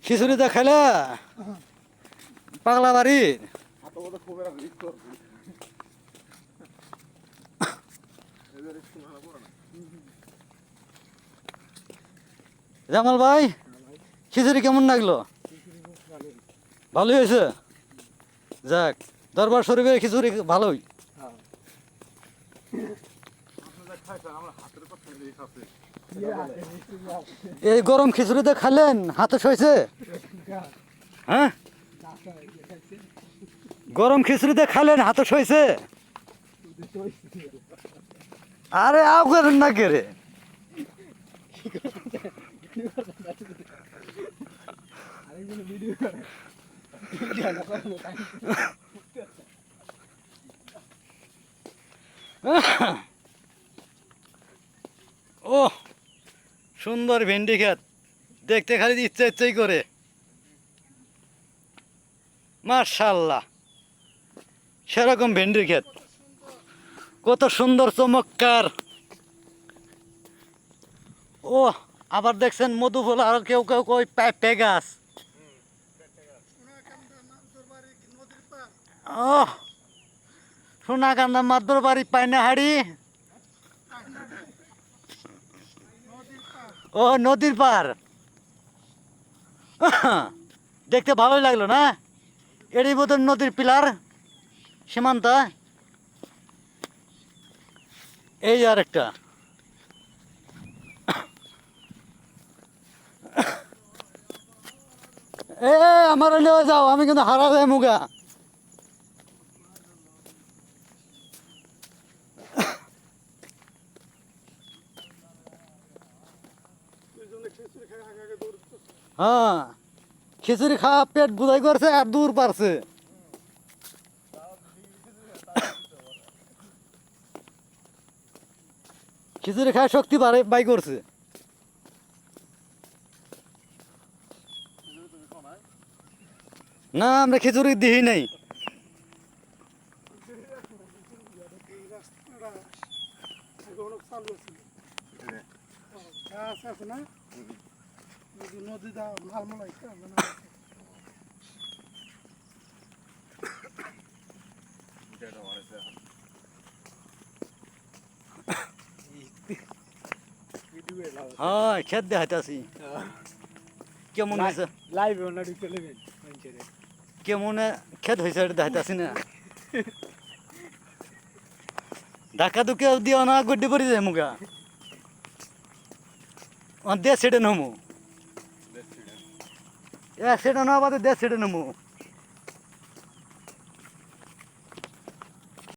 খিচুড়ি দেখাইলে পাগলা বাড়ি জামাল ভাই খিচুড়ি কেমন লাগলো? ভালোই হয়েছে। যাক, দরবার শরীফের খিচুড়ি ভালোই। এই গরম খিচুড়িতে খালেন, হাতে সইছে? হ্যাঁ, গরম খিচুড়িতে খালেন, হাতে সইছে? আরে আও করেন না কে রে? ও সুন্দর ভেন্ডি ক্ষেত, দেখতে খালি ইচ্ছা ইচ্ছাই করে। মাশাআল্লাহ, সেরকম ভেন্ডির ক্ষেত, কত সুন্দর চমৎকার। ও আবার দেখছেন মধু ফুল, আর কেউ কেউ কই পেঁপে গাছ। ও সোনাকান্দা মাদুর বাড়ি পায়নাহাড়ি, ও নদীর পার। দেখতে ভালোই লাগলো না? এরই বোধহয় নদীর পিলার সীমান্ত। এই আর একটা এ আমার নিয়ে যাও, আমি কিন্তু হারা যায় মুগা। হ্যাঁ, খিচুড়ি খাওয়া পেট বুঝাই করছে আর দূর পারছে। খিচুড়ি খাওয়া শক্তি বাই করছে। না, আমরা খিচুড়ি দিই নাই। হ্যাঁ, খেত দেখাইতেছি কেমন হয়েছে, কেমন খেত হয়েছে দেখাইতেছি না। ধাক্কা ধুকে দিও না, গড্ডি পড়ে যায় মুগা। দেশ ছেড়ে নমু, এক সেটা না বাদে দেশ ছেড়ে নমু।